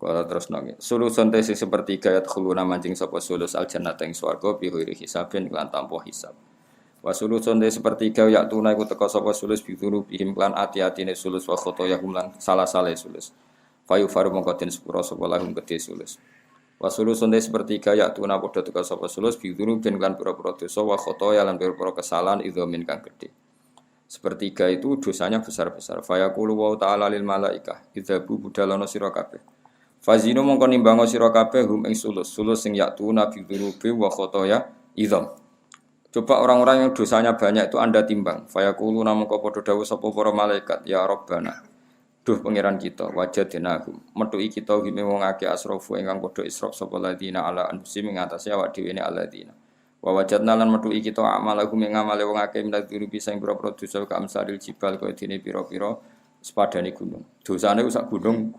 Kala terus nangis. Sulusun te sing sepertiga ya khuluna mancing sapa sulus al jannata ing swarga bi ghairi hisabin lan tanpa hisab. Wa sulusun te sepertiga ya tuna iku teka sapa sulus bi bihim lan ati-atine sulus wa khotoyahum lan salah-sale sulus. Fayu faru mongko den sepura sapa lahum gede sulus. Wa sulusun te sepertiga ya tuna padha teka sapa sulus bi bin lan pira-pira dosa wa khotoya lan pira-pira kesalahan idzamin kang gede. Sepertiga itu dosanya besar-besar. Fayaqulu wa ta'ala lil malaikah idzabu budalana sira kabeh. Fazinu mongko nimbango sira kabeh hum ing sulus sing yaktuna bi dzurubi wa khotoya idzam. Coba orang-orang yang dosanya banyak itu Anda timbang. Fayaqulu namangka padha dawuh sapa para malaikat, ya Rabbana. Duh pangeran kita, wajadnahum. Metuki kita hime wong akeh asrafu ingkang padha israf sapa ladina ala anfusihim ing atase awak dhewe ne aladina. Wa wajadna lan metuki kita amalahum ing amale wong akeh minat dzurubi sing pira-pira dosa ka amsalil jibal kaya dene pira-pira sepadane gunung. Dosane sak gunung.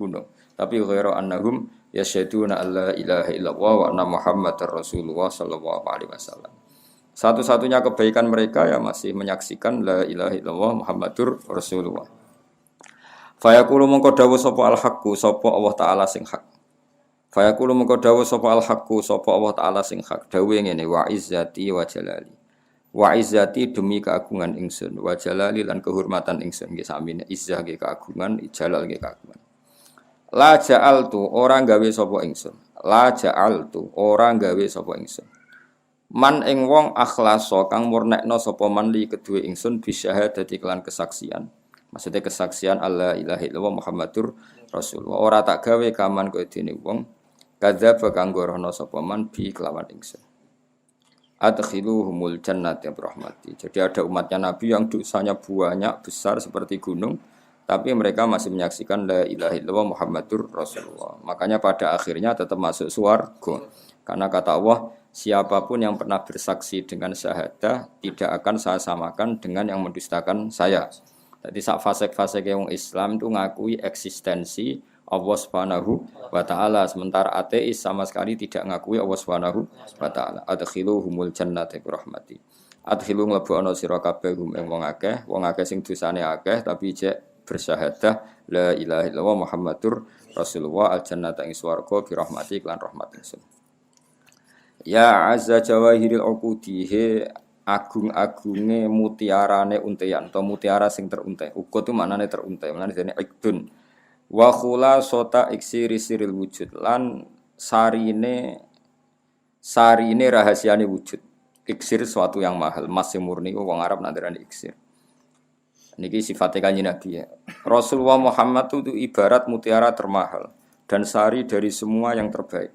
Tapi ghairu annahum yasyhaduna alla ilaha illallah wa anna muhammadar rasulullah sallallahu alaihi wasallam. Satu-satunya kebaikan mereka ya masih menyaksikan la ilaha illallah muhammadur rasulullah. Fa yaqulu mongko dawuh sapa al-haqqu sapa Allah taala sing hak. Fa yaqulu mongko dawuh sapa al-haqqu sapa Allah taala sing hak. Dawuhe ngene wa izzati wa jalali. Wa izzati demi keagungan ingsun, wa jalali lan kehormatan ingsun nggih samine izzah nggih keagungan, jalal nggih keagungan. La ja'altu orang gawe sapa ingsun. La ja'altu orang gawe sapa ingsun. Man ing wong akhlasa kang murnekno sapa man li kedue ingsun bisyahadati kelan kesaksian. Maksudnya kesaksian alla ilaha illallah Muhammadur Rasulullah. Ora tak gawe kaman koyo dene wong kadzdzaba kang gorono sapa man bi kelawan ingsun. Adkhiluhumul jannata bi rahmati. Jadi ada umatnya Nabi yang dosanya banyak besar seperti gunung. Tapi mereka masih menyaksikan la ilaha illallah Muhammadur Rasulullah. Makanya pada akhirnya tetap masuk surga. Karena kata Allah, siapapun yang pernah bersaksi dengan syahadah tidak akan saya samakan dengan yang mendustakan saya. Jadi saat fase-fase yang Islam itu ngakui eksistensi Allah Subhanahu wa taala, sementara ateis sama sekali tidak ngakui Allah Subhanahu wa taala. Adkhiluhumul jannata bi rahmati. Adkhilu mlebokno sira kabeh hum ing wong akeh sing dosane akeh tapi jek bersyahadah la ilaha illallah Muhammadur Rasulullah al-jannata ing swarga bi rahmati lan rahmat ingsun. Ya azza jawahiril uqudi he agung-agunge mutiarane untean atau mutiara sing teruntai. Ukut itu maknane teruntai, maknane dene ikdun. Wa khulasata iksiri siril wujud lan sarine rahasiane wujud. Iksir suatu yang mahal, emas sing murni wong Arab nandarane iksir. Niki sifatnya kanjeng Nabi ya. Rasulullah Muhammad itu ibarat mutiara termahal dan sari dari semua yang terbaik.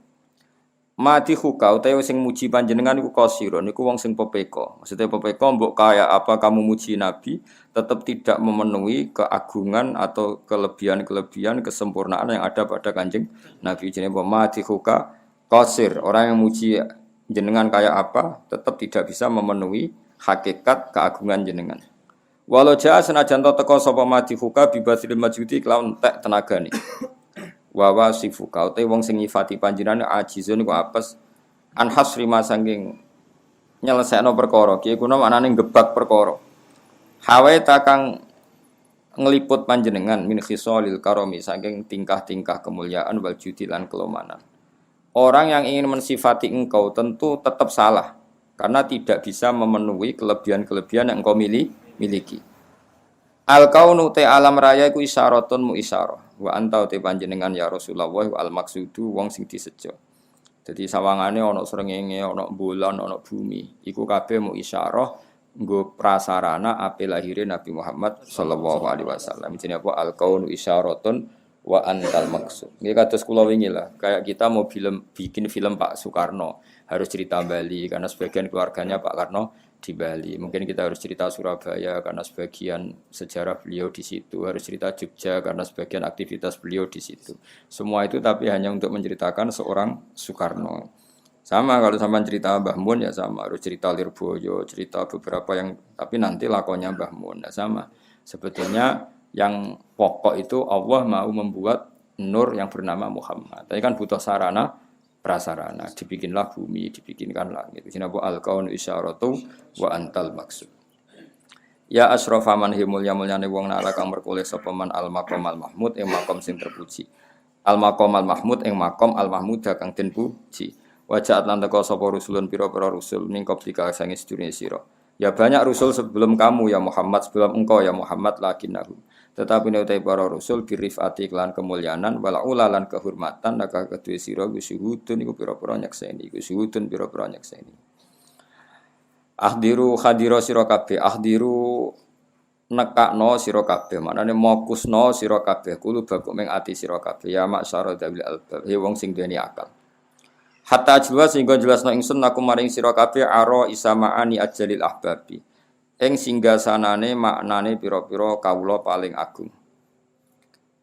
Mati hukau utawa sing muji panjenengan iku qasira niku wong sing pepeko. Maksudnya pepeko mbok kaya apa kamu muji Nabi tetap tidak memenuhi keagungan atau kelebihan kesempurnaan yang ada pada kanjeng Nabi. Jenenge mati huka qasir. Orang yang muji jenengan kaya apa tetap tidak bisa memenuhi hakikat keagungan jenengan. Walau jaa senajan teka sapa mati huka bibasil majudi kelawan tek tenagane. Wa wasifuka uta wong sing nyifati panjenengan ajizun iku apes an hasri masanging nyelesekno perkara. Ki kuna maknane gebak perkara. Hawe takang ngliput panjenengan min khisalil karami saking tingkah-tingkah kemuliaan wal judi lan kelomanan. Orang yang ingin mensifati engkau tentu tetap salah karena tidak bisa memenuhi kelebihan-kelebihan yang engkau miliki. Al-kaunu te alam raya iku isyaratun mu isyarah. Wa anta te panjenengan ya Rasulullah wal maksudu wong sing disejo. Dadi sawangane ana srengenge, ana bulan, ana bumi. Iku kabeh mu isyarah nggo prasarana ape lahire Nabi Muhammad sallallahu alaihi wasallam. Jenenge apa al-kaunu isyaratun wa antal maksud. Nggih kados kula wingi lah, kayak kita mau bikin film Pak Soekarno, harus cerita Bali karena sebagian keluarganya Pak Karno di Bali. Mungkin kita harus cerita Surabaya karena sebagian sejarah beliau di situ, harus cerita Jogja karena sebagian aktivitas beliau di situ. Semua itu tapi hanya untuk menceritakan seorang Soekarno. Sama kalau sampean cerita Mbah Mun ya sama, harus cerita Lirboyo, cerita beberapa yang tapi nanti lakonnya Mbah Mun ya sama. Sebetulnya yang pokok itu Allah mau membuat nur yang bernama Muhammad. Tapi kan butuh sarana prasarana, dibikinlah bumi, dibikinkan langit. Sini apa al-kaun isyaratu wa antal maksud. Ya asrafa man himul ya mulyane wong nala kang merkoleh sapa man al maqam al mahmud ing maqam sing terpuji. al maqam al mahmud ing maqam al mahmud kang den puji. Wajah lan teka sapa rusulun pira-pira rusul ning koplika sange sedurunge sira. Ya banyak rusul sebelum kamu ya Muhammad, sebelum engkau ya Muhammad lakinnahu. Tetapi nek para rusul birifati lan kemuliaan wal ulalan kehormatan naka kedue sira gusyuhudun iku pira-pira nyekseni, gusyuhudun pira-pira nyekseni. Ahdiru khadira sira kabeh, ahdiru nekakno sira kabeh, maknane mokusno sira kabeh, kulo baku ming ati sira kabeh ya masyara dawil albab, he wong sing duweni akal. Hatta jelas sehingga jelasno ingsun aku maring sira kabeh aro isamaani ajalil ahbabi. Ing singgasanane maknane pira-pira kawula paling agung.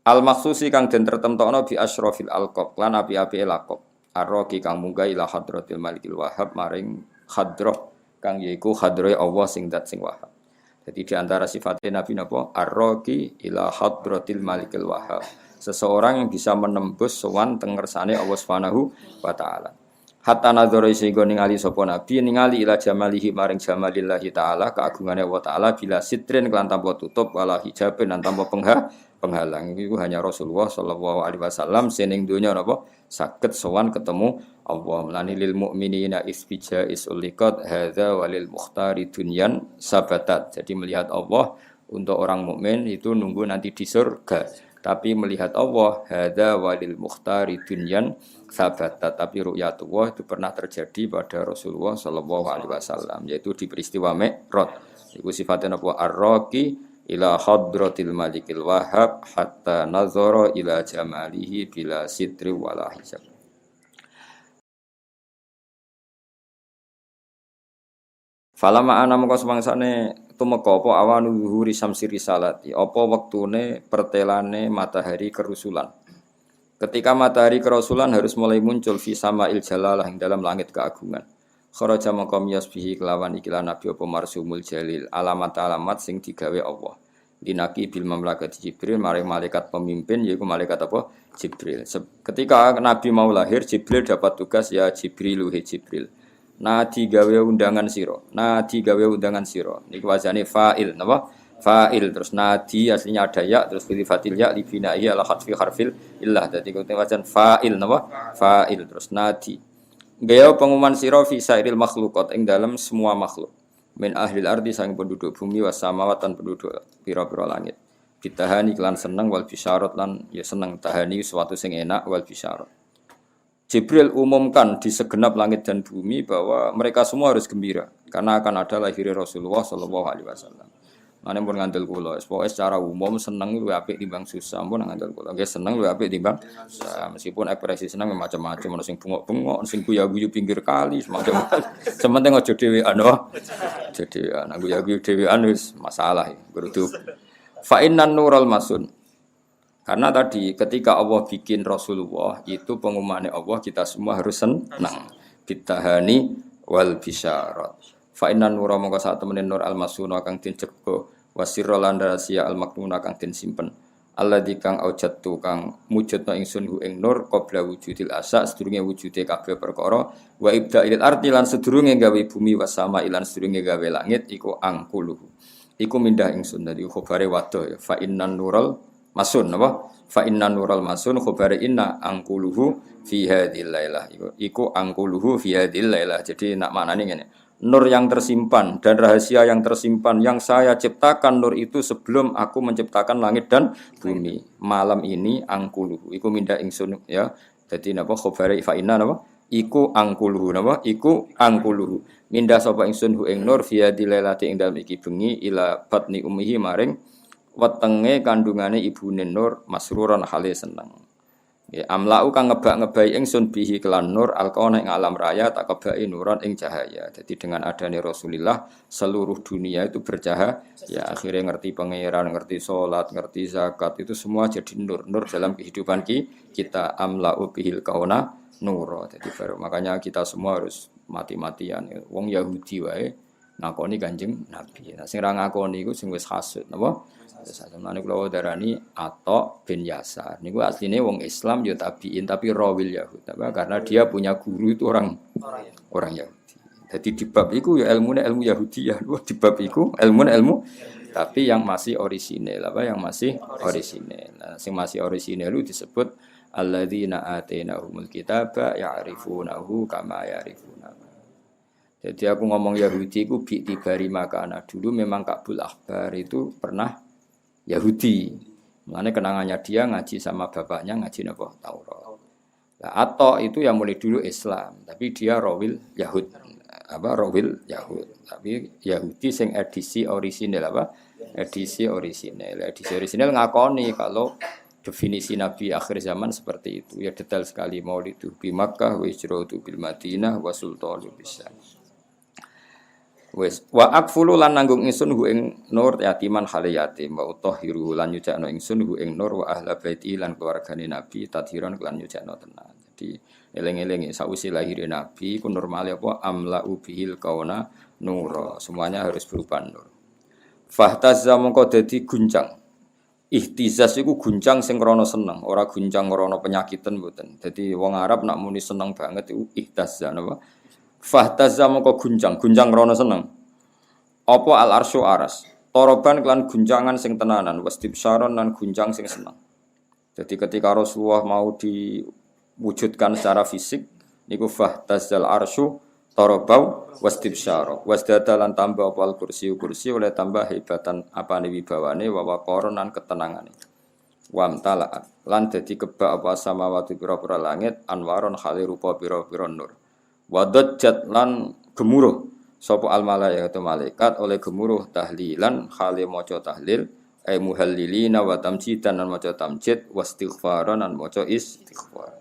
Al maksusi kang den tertemtokno bi asyrafil alqab lan api-api laqab. Arroki kang munggah ila hadratil malikil wahhab maring hadrah kang yaiku hadrahe Allah sing dat sing wahhab. Jadi di antara sifatnya Nabi napa? Arroki ila hadratil malikil wahhab. Seseorang yang bisa menembus sowan teng ngersane Allah Subhanahu wa taala. Hatta nadzara sehingga ningali sapa nabi ningali ila jamalihi maring jamalillahi taala keagungane Allah taala bila sitrin kelan tanpa tutup wala hijabin lan tanpa penghalang. Iku hanya Rasulullah sallallahu alaihi wasallam sening donya napa saged sowan ketemu Allah. Melani lil mukminina isbija isuliqat hadza walil mukhtari dunyan sabatat. Jadi melihat Allah untuk orang mukmin itu nunggu nanti di surga. Tapi melihat Allah hadza walil mukhtari dunyan sabatat, tapi ru'yatullah itu pernah terjadi pada Rasulullah sallallahu alaihi wasallam yaitu di peristiwa Mi'raj. Iku sifatnya apa? Ar-raqi ila hadratil malikil wahhab hatta nazara ila jamalihi bila sitri wala hijab. Falama ana mengko semangsane tumeka apa awanu zuhuri samsi risalati, apa wektune pertelane matahari kerusulan. Ketika matahari kerusulan harus mulai muncul fi sama'il jalalah ing dalam langit keagungan. Kharaja maqam yasbihi kelawan ikilah nabi apa marsumul jalil, alamat-alamat sing digawe Allah. Dinaki bil mamlakat Jibril maring malaikat pemimpin yaiku malaikat apa? Jibril. Ketika nabi mau lahir Jibril dapat tugas ya Jibril he Jibril. Nadi gawe undangan sira. Nadi gawe undangan sira. Niku wajane fa'il napa? Fa'il terus nadi aslinya ada ya terus fi'il ya li bina'i ala khatfi harfil illah. Dadi kuwi wajan fa'il napa? Fa'il terus nadi. Gawe pengumuman sira fi sairil makhluqat ing dalam semua makhluk. Min ahlil ardi sang penduduk bumi was samawat lan penduduk pira-pira langit. Bitahani lan seneng wal bisyarat lan ya seneng tahani suatu sing enak wal bisyarat. Jibril umumkan di segenap langit dan bumi bahwa mereka semua harus gembira karena akan ada lahir Rasulullah sallallahu alaihi wasallam. Mane pun ngandel kula, pokoke secara umum seneng luwih apik timbang susah, pun ngandel kula. Nggih seneng luwih apik timbang susah, meskipun ekspresi seneng macam-macam, ono sing bengok-bengok, sing guyu-guyu pinggir kali, semacam. Sementing aja dhewean, aja dhewean. Guyu-guyu dhewean wis masalah ya, kudu. Fa innan nural masun. Karena tadi ketika Allah bikin Rasulullah itu pengumumannya Allah kita semua harus senang. Bitahani wal bisyarat. Fa inna nura mongko sak temene nur al masuna kang den jego wasirra lan rahasia al maknuna kang den simpen. Alladzi kang aujatu kang mujudna ingsun hu ing nur qabla wujudil asa sedurunge wujude kabeh perkara wa ibda'il ardi lan sedurunge gawe bumi wasama ilan sedurunge gawe langit iku angkuluhu. Iku mindah ingsun dadi khabare wadah ya fa inna nural masun apa fa inna nural masun khabari inna angkuluhu fi hadhil lailah iku angkuluhu fi hadhil lailah. Jadi nak maknane ngene, nur yang tersimpan dan rahasia yang tersimpan yang saya ciptakan nur itu sebelum aku menciptakan langit dan bumi. Malam ini angkuluhu iku minda ingsun ya. Dadi napa khabari fa inna napa iku angkuluhu napa iku angkuluhu minda sapa ingsun hu ing nur fi hadhil lailah ing dalem iki bengi ila batni ummihi maring wetenge kandungane ibune Nur masruran hale seneng. Ya amlau kang ngebak-ngebai ingsun bihi kelan nur alqona ing alam raya tak kebai nuran ing cahaya. Jadi dengan adanya Rasulullah seluruh dunia itu bercahaya. Ya akhirnya ngerti pangeran, ngerti salat, ngerti zakat itu semua jadi nur dalam kehidupan kita amlau bihil kauna nur. Jadi baru makanya kita semua harus mati-matian. Wong Yahudi wae ngakoni Kanjeng Nabi. Nah sing ra ngakoni iku sing wis hasud napa? Samane kula darani Atok bin Yasar. Niku asline wong Islam ya tabiin tapi rawil Yahud. Karena dia punya guru itu orang Yahudi. Jadi di bab iku ya ilmu Yahudi ya. Di bab iku ilmu tapi yang masih orisinil yang masih orisinil. Nah, sing masih orisinil itu disebut alladzina atainahumul kitaba ya'rifunahu kama ya'rifuna. Jadi aku ngomong Yahudi ku bi tibari makana dulu memang Ka'bul Ahbar itu pernah Yahudi. Makanya kenangannya dia ngaji sama bapaknya ngaji napa Taurat. Nah, Atta itu yang mulai dulu Islam, tapi dia rawil Yahud. Rawil Yahud. Tapi Yahudi sing edisi orisinal Edisi orisinal. Edisi orisinal ngakoni kalau definisi Nabi akhir zaman seperti itu. Ya detail sekali Maulidu bi Makkah wa hijratu bil Madinah wa sultanu bisa. Wes wa akfulu lan nanggung ingsun hu ing nur yatiman hale yatim wa utahhiru lan nyucakno ingsun hu ing nur wa ahla baiti lan keluargane Nabi tadhiran lan nyucakno tenan. Jadi eling-eling sausi lahire Nabi ku normale apa amla ubihil kauna nur. Semuanya harus berupa nur. Fahtazza mongko dadi guncang. Ihtizaz iku guncang sing krana seneng, ora guncang krana penyakitan mboten. Dadi wong Arab nak muni seneng banget iku ihtazza napa? Fahtazza mongko guncang krana seneng. Apa al arsyu aras? Toroban kelan guncangan sing tenanan, wastibsyaron lan guncang sing seneng. Jadi ketika Rasulullah mau diwujudkan secara fisik, niku fahtazzal arsyu torobau wastibsyara wasdada lan tambah apa al kursi oleh tambah hebatan apane wibawane wa waqaron lan ketenangane wamtala lan dadi kebak apa samawati pira-pira langit anwaron khali rupa pira-pira nur wadajjat lan gemuruh sapa al malaikatu malaikat oleh gemuruh tahlilan khali maca tahlil ay muhallilina wa tamjidan lan maca tamjid wastighfaran lan maca istighfar.